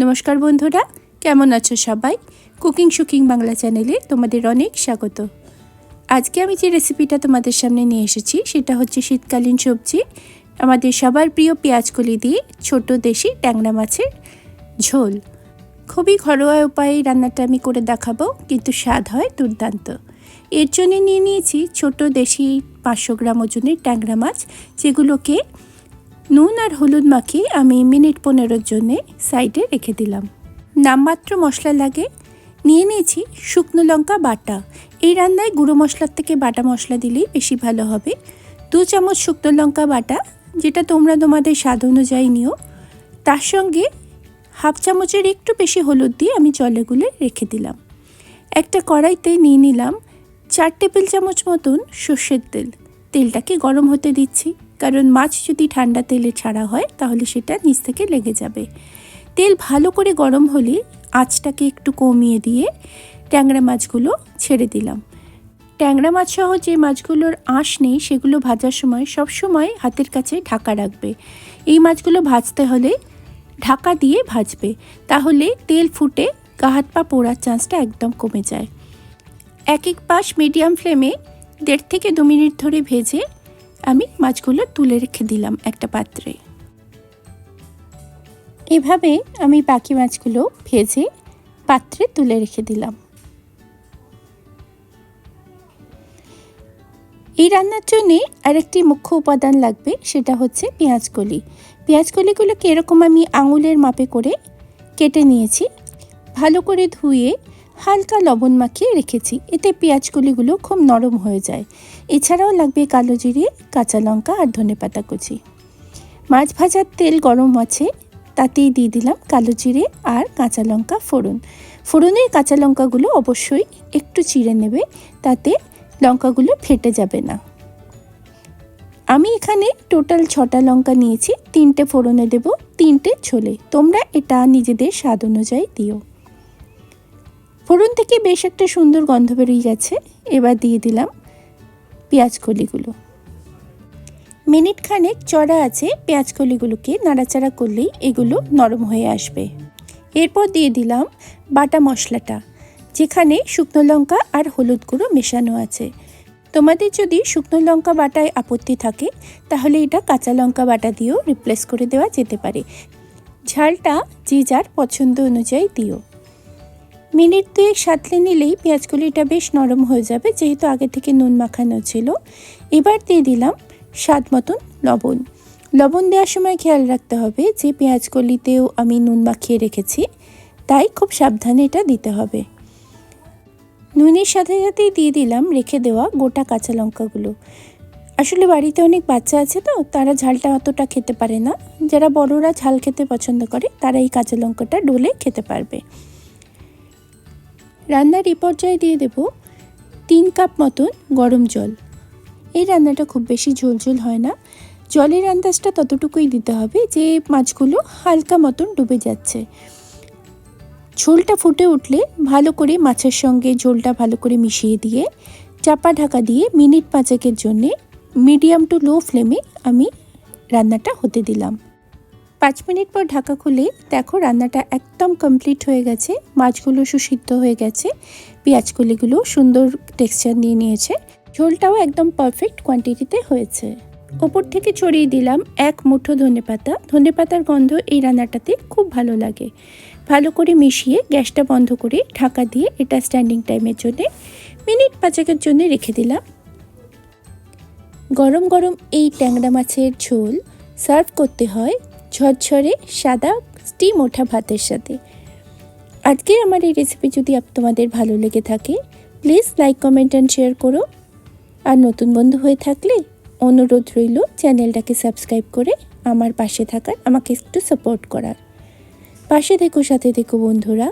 নমস্কার বন্ধুরা, কেমন আছো সবাই? কুকিং শুকিং বাংলা চ্যানেলে তোমাদের অনেক স্বাগত। আজকে আমি যে রেসিপিটা তোমাদের সামনে নিয়ে এসেছি সেটা হচ্ছে শীতকালীন সবজি, আমাদের সবার প্রিয় পেঁয়াজকলি দিয়ে ছোট দেশি ট্যাংরা মাছের ঝোল। খুবই ঘরোয়া উপায়ে রান্নাটা আমি করে দেখাবো, কিন্তু স্বাদ হয় দুর্দান্ত। এর জন্য নিয়ে নিয়েছি ছোট দেশি 500 গ্রাম ওজনের ট্যাংরা মাছ, যেগুলোকে নুন আর হলুদ মাখিয়ে আমি মিনিট 15 জন্যে সাইডে রেখে দিলাম। নামমাত্র মশলা লাগে। নিয়ে নিয়েছি শুকনো লঙ্কা বাটা। এই রান্নায় গুঁড়ো মশলার থেকে বাটা মশলা দিলেই বেশি ভালো হবে। 2 চামচ শুকনো লঙ্কা বাটা, যেটা তোমরা তোমাদের স্বাদ অনুযায়ী নিও। তার সঙ্গে হাফ চামচের একটু বেশি হলুদ দিয়ে আমি জলে গুলে রেখে দিলাম। একটা কড়াইতে নিয়ে নিলাম 4 টেবিল চামচ মতন সর্ষের তেল। তেলটাকে গরম হতে দিচ্ছি, কারণ মাছ যদি ঠান্ডা তেলে ছাড়া হয় তাহলে সেটা নিচ থেকে লেগে যাবে। তেল ভালো করে গরম হলে আঁচটাকে একটু কমিয়ে দিয়ে ট্যাংরা মাছগুলো ছেড়ে দিলাম। ট্যাংরা মাছ সহ যে মাছগুলোর আঁশ নেই সেগুলো ভাজার সময় সবসময় হাতের কাছে ঢাকা রাখবে। এই মাছগুলো ভাজতে হলে ঢাকা দিয়ে ভাজবে, তাহলে তেল ফুটে গা হাত পা পোড়ার চান্সটা একদম কমে যায়। এক পাশ মিডিয়াম ফ্লেমে 1.5 থেকে 2 মিনিট ধরে ভেজে আমি মাছগুলো তুলে রেখে দিলাম একটা পাত্রে। এভাবে আমি বাকি মাছগুলো ভেজে পাত্রে তুলে রেখে দিলাম। এই রান্নার জন্যে আরেকটি মুখ্য উপাদান লাগবে, সেটা হচ্ছে পেঁয়াজকলি। পেঁয়াজকলিগুলোকে এরকম আমি আঙুলের মাপে করে কেটে নিয়েছি। ভালো করে ধুয়ে হালকা লবণ মাখিয়ে রেখেছি, এতে পেঁয়াজকলিগুলো খুব নরম হয়ে যায়। এছাড়াও লাগবে কালো জিরে, কাঁচা লঙ্কা আর ধনেপাতা কুচি। মাছ ভাজার তেল গরম আছে, তাতেই দিয়ে দিলাম কালো জিরে আর কাঁচা লঙ্কা ফোড়ন। ফোড়নের কাঁচা লঙ্কাগুলো অবশ্যই একটু চিড়ে নেবে, তাতে লঙ্কাগুলো ফেটে যাবে না। আমি এখানে টোটাল 6টা লঙ্কা নিয়েছি। 3টে ফোড়নে দেব, 3টে ঝোলে। তোমরা এটা নিজেদের স্বাদ অনুযায়ী দিও। ফোড়ন থেকে বেশ একটা সুন্দর গন্ধ বেরিয়ে গেছে। এবার দিয়ে দিলাম পেঁয়াজকলিগুলো। মিনিট খানেক চড়া আছে পেঁয়াজকলিগুলোকে নাড়াচাড়া করলেই এগুলো নরম হয়ে আসবে। এরপর দিয়ে দিলাম বাটা মশলাটা, যেখানে শুকনো লঙ্কা আর হলুদ গুঁড়ো মেশানো আছে। তোমাদের যদি শুকনো লঙ্কা বাটায় আপত্তি থাকে তাহলে এটা কাঁচা লঙ্কা বাটা দিয়েও রিপ্লেস করে দেওয়া যেতে পারে। ঝালটা যে যার পছন্দ অনুযায়ী দিও। মিনিট 2 সাঁতলে নিলেই পেঁয়াজকলিটা বেশ নরম হয়ে যাবে, যেহেতু আগে থেকে নুন মাখানো ছিল। এবার দিয়ে দিলাম স্বাদ মতন লবণ। লবণ দেওয়ার সময় খেয়াল রাখতে হবে যে পেঁয়াজকলিতেও আমি নুন মাখিয়ে রেখেছি, তাই খুব সাবধানে এটা দিতে হবে। নুনের সাথে সাথেই দিয়ে দিলাম রেখে দেওয়া গোটা কাঁচা লঙ্কাগুলো। আসলে বাড়িতে অনেক বাচ্চা আছে, তো তারা ঝালটা অতটা খেতে পারে না। যারা বড়রা ঝাল খেতে পছন্দ করে তারা এই কাঁচা লঙ্কাটা ডলে খেতে পারবে। রান্নার এই পর্যায়ে দিয়ে দেব 3 কাপ মতন গরম জল। এই রান্নাটা খুব বেশি ঝোল হয় না। জলের আন্দাজটা ততটুকুই দিতে হবে যে মাছগুলো হালকা মতন ডুবে যাচ্ছে। ঝোলটা ফুটে উঠলে ভালো করে মাছের সঙ্গে ঝোলটা ভালো করে মিশিয়ে দিয়ে চাপা ঢাকা দিয়ে মিনিট 5 জন্যে মিডিয়াম টু লো ফ্লেমে আমি রান্নাটা হতে দিলাম। 5 মিনিট পর ঢাকা খুলে দেখো রান্নাটা একদম কমপ্লিট হয়ে গেছে। মাছগুলো সুসিদ্ধ হয়ে গেছে, পেঁয়াজকলিগুলো সুন্দর টেক্সচার নিয়ে নিয়েছে, ঝোলটাও একদম পারফেক্ট কোয়ান্টিটিতে হয়েছে। ওপর থেকে ছড়িয়ে দিলাম 1 মুঠো ধনেপাতা। ধনেপাতার গন্ধ এই রান্নাটাতে খুব ভালো লাগে। ভালো করে মিশিয়ে গ্যাসটা বন্ধ করে ঢাকা দিয়ে এটা স্ট্যান্ডিং টাইমের জন্য মিনিট 5 জন্য রেখে দিলাম। গরম গরম এই ট্যাংরা মাছের ঝোল সার্ভ করতে হয় ঝরঝরে সাদা স্টিম ওঠা ভাতের সাথে। আজকের আমার এই রেসিপি যদি তোমাদের ভালো লেগে থাকে please like, comment and share করো। আর নতুন বন্ধু হয়ে থাকলে অনুরোধ রইল চ্যানেলটাকে সাবস্ক্রাইব করে আমার পাশে থাকার, আমাকে একটু সাপোর্ট করার। পাশে থেকো, সাথে থেকো বন্ধুরা।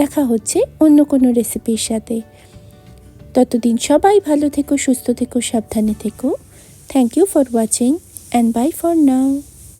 দেখা হচ্ছে অন্য কোনো রেসিপির সাথে। ততদিন সবাই ভালো থেকো, সুস্থ থেকো, সাবধানে থেকো। Thank you for watching and bye for now.